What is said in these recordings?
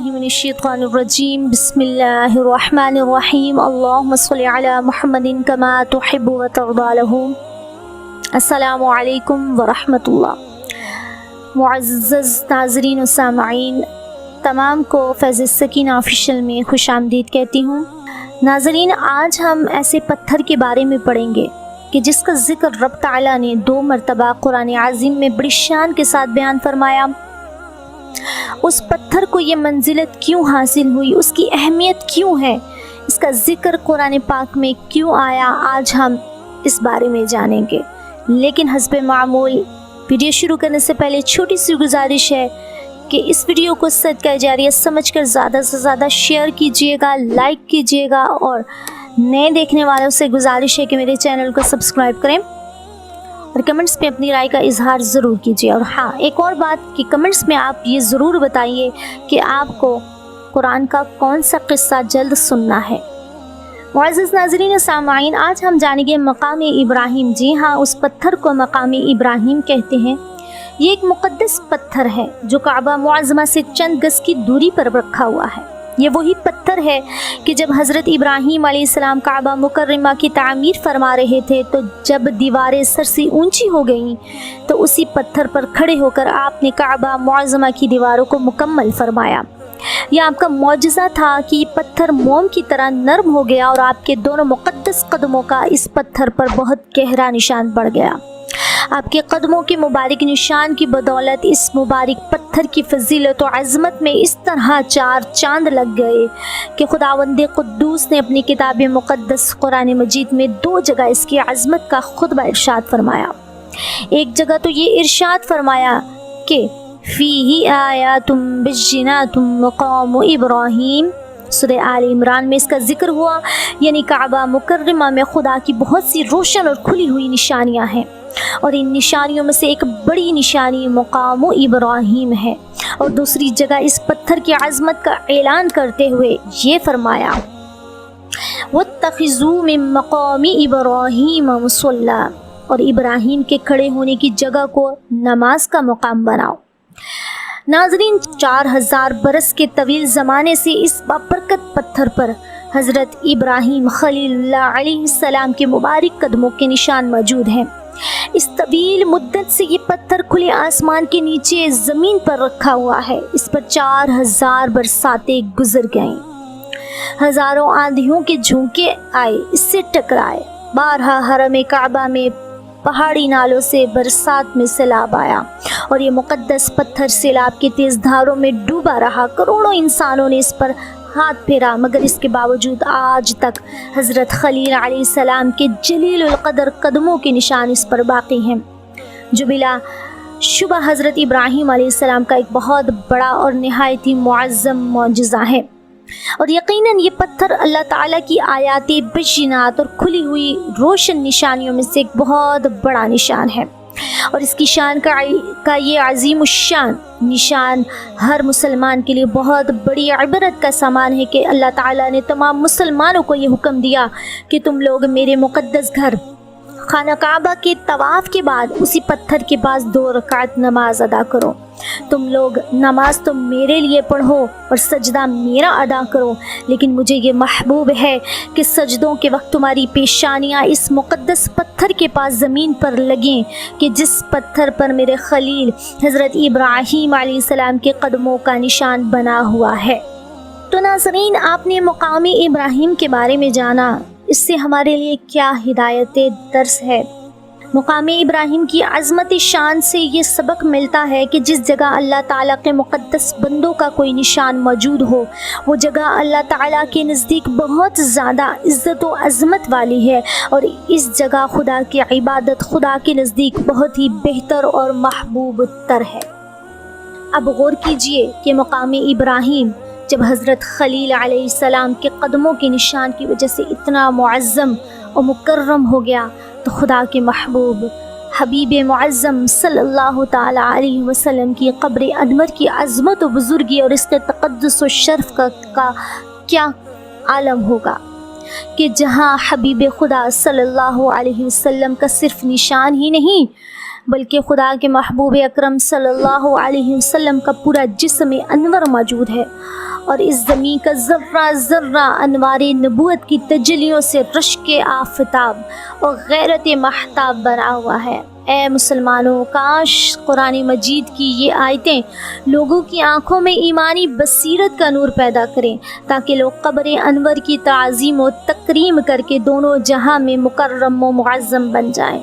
बिस्मिल्लाहि मिनश्शैतानिर्रजीम बिस्मिल्लाहिर्रहमानिर्रहीम अल्लाहुम्मा सल्लि अला मुहम्मदिन कमा तुहिब्बु व तर्दा लहू। अस्सलामु अलैकुम व रहमतुल्लाह। मुअज़्ज़ज़ नाज़रीन व सामईन, तमाम को फैज़ सकीना ऑफिशियल में खुश आमदीद कहती हूँ। नाज़रीन, आज हम ऐसे पत्थर के बारे में पढ़ेंगे कि जिसका ज़िक्र रब ताला ने 2 मरतबा कुरान अज़ीम में बड़ी शान के साथ बयान फरमाया। उस पत्थर को ये मंजिलत क्यों हासिल हुई, उसकी अहमियत क्यों है, इसका ज़िक्र कुरान पाक में क्यों आया, आज हम इस बारे में जानेंगे। लेकिन हस्बे मामूल वीडियो शुरू करने से पहले छोटी सी गुजारिश है कि इस वीडियो को सदका जारिया समझकर ज़्यादा से ज़्यादा शेयर कीजिएगा, लाइक कीजिएगा और नए देखने वालों से गुजारिश है कि मेरे चैनल को सब्सक्राइब करें और कमेंट्स में अपनी राय का इजहार ज़रूर कीजिए। और हाँ, एक और बात कि कमेंट्स में आप ये ज़रूर बताइए कि आपको कुरान का कौन सा किस्सा जल्द सुनना है। मुअज़्ज़ज़ नाज़रीन सामाईन, आज हम जानेंगे मकाम इब्राहिम। जी हाँ, उस पत्थर को मकाम इब्राहिम कहते हैं। ये एक मुक़द्दस पत्थर है जो काबा मुअज़्ज़मा से चंद गज़ की दूरी पर रखा हुआ है। ये वही पत्थर है कि जब हज़रत इब्राहीम अलैहिस्सलाम काबा मुकर्रमा की तामीर फरमा रहे थे तो जब दीवारें सर से ऊंची हो गईं तो उसी पत्थर पर खड़े होकर आपने काबा मुअज़्ज़मा की दीवारों को मुकम्मल फरमाया। यह आपका मौजज़ा था कि ये पत्थर मोम की तरह नरम हो गया और आपके दोनों मुक़द्दस कदमों का इस पत्थर पर बहुत गहरा निशान पड़ गया। आपके कदमों के मुबारक निशान की बदौलत इस मुबारक पत्थर की फजीलत और अज़मत में इस तरह 4 चांद लग गए कि खुदावंद कुद्दूस ने अपनी किताब मुक़द्दस कुरान मजीद में 2 जगह इसकी अज़मत का खुतबा इरशाद फरमाया। एक जगह तो ये इरशाद फरमाया कि फ़ीही आयातुम बिज्जिनातुम मक़ाम इब्राहीम। सूरह आल इमरान में इसका जिक्र हुआ, यानी काबा मुकर्रमा में खुदा की बहुत सी रोशन और खुली हुई निशानियाँ हैं और इन निशानियों में से एक बड़ी निशानी मकाम इब्राहीम है। और दूसरी जगह इस पत्थर की अज़मत का ऐलान करते हुए ये फरमाया, वत्तखिज़ू मिन मकाम इब्राहीम मुसल्ला, और इब्राहीम के खड़े होने की जगह को नमाज का मकाम बनाओ। नाज़रीन, 4000 बरस के तवील ज़माने से इस बाबरकत पत्थर पर हज़रत इब्राहीम खलीलुल्लाह अलैहिस्सलाम के मुबारक कदमों के निशान मौजूद हैं। इस तवील मुद्दत से ये पत्थर खुले आसमान के नीचे ज़मीन पर रखा हुआ है। इस पर 4000 बरसातें गुजर गईं, हज़ारों आंधियों के झोंके आए, इससे टकराए। बारहा हरम काबा में पहाड़ी नालों से बरसात में सैलाब आया और ये मुक़द्दस पत्थर सैलाब की तेज़ धारों में डूबा रहा। करोड़ों इंसानों ने इस पर हाथ फेरा, मगर इसके बावजूद आज तक हज़रत खलील अलैहिस्सलाम के जलीलुल क़दर कदमों के निशान इस पर बाक़ी हैं, जो बिला शुबा हज़रत इब्राहीम अलैहिस्सलाम का एक बहुत बड़ा और निहायत ही मुअज़्ज़म मौजज़ा है। और यकीनन ये पत्थर अल्लाह ताला की आयाती बय्यिनात और खुली हुई रोशन निशानियों में से एक बहुत बड़ा निशान है। और इसकी शान का ये अज़ीम शान निशान हर मुसलमान के लिए बहुत बड़ी इबरत का सामान है कि अल्लाह ताला ने तमाम मुसलमानों को ये हुक्म दिया कि तुम लोग मेरे मुक़द्दस घर खाना काबा के तवाफ़ के बाद उसी पत्थर के पास 2 रकात नमाज अदा करो। तुम लोग नमाज तो मेरे लिए पढ़ो और सजदा मेरा अदा करो, लेकिन मुझे ये महबूब है कि सजदों के वक्त तुम्हारी पेशानियाँ इस मुक़द्दस पत्थर के पास ज़मीन पर लगें कि जिस पत्थर पर मेरे खलील हज़रत इब्राहीम अलैहिस्सलाम के कदमों का निशान बना हुआ है। तो नाज़रीन, आपने मकाम इब्राहीम के बारे में जाना, इससे हमारे लिए क्या हिदायत दर्स है। मकाम इब्राहीम की अज़मत शान से ये सबक मिलता है कि जिस जगह अल्लाह ताला के मुक़द्दस बंदों का कोई निशान मौजूद हो, वो जगह अल्लाह ताला के नज़दीक बहुत ज़्यादा इज़्ज़त व अज़मत वाली है और इस जगह खुदा की इबादत खुदा के नज़दीक बहुत ही बेहतर और महबूब तर है। अब गौर कीजिए कि मकाम इब्राहीम जब हज़रत खलील अलैहिस्सलाम के कदमों के निशान की वजह से इतना मुअज़्ज़म और मुकर्रम हो गया, तो खुदा के महबूब हबीब मुअज़्ज़म सल्लल्लाहु ताला अलैहि वसल्लम की क़ब्र अनवर की अज़मत व बुज़ुर्गी और इसके तक़द्दुस व शर्फ़ का क्या आलम होगा कि जहाँ हबीब खुदा सल्लल्लाहु अलैहि वसल्लम का सिर्फ़ निशान ही नहीं बल्कि खुदा के महबूब अकरम सल्लल्लाहु अलैहि वसल्लम का पूरा जिस्म अनवर मौजूद है اور اس زمین کا ذرہ ذرہ انوار نبوت کی تجلیوں سے رشک آفتاب اور غیرت محتاب بنا ہوا ہے۔ اے مسلمانوں، کاش قرآن مجید کی یہ آیتیں لوگوں کی آنکھوں میں ایمانی بصیرت کا نور پیدا کریں، تاکہ لوگ قبر انور کی تعظیم و تکریم کر کے دونوں جہاں میں مکرم و معظم بن جائیں۔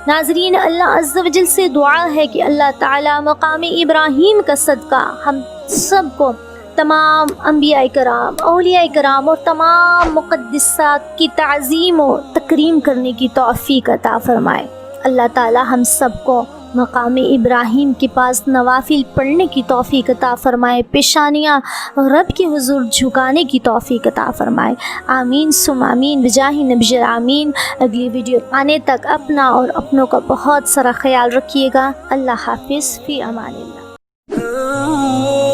ناظرین، اللہ عز و جل سے دعا ہے کہ اللہ تعالیٰ مقام ابراہیم کا صدقہ ہم سب کو تمام انبیاء کرام، اولیاء کرام اور تمام مقدسات کی تعظیم و تکریم کرنے کی توفیق عطا فرمائے۔ اللہ تعالیٰ ہم سب کو مقام ابراہیم کے پاس نوافل پڑھنے کی توفیق عطا فرمائے، پیشانیاں رب کے حضور جھکانے کی توفیق عطا فرمائے۔ آمین ثم آمین بجاہ نبی آمین۔ اگلی ویڈیو آنے تک اپنا اور اپنوں کا بہت سارا خیال رکھیے گا۔ اللہ حافظ، فی امان اللہ۔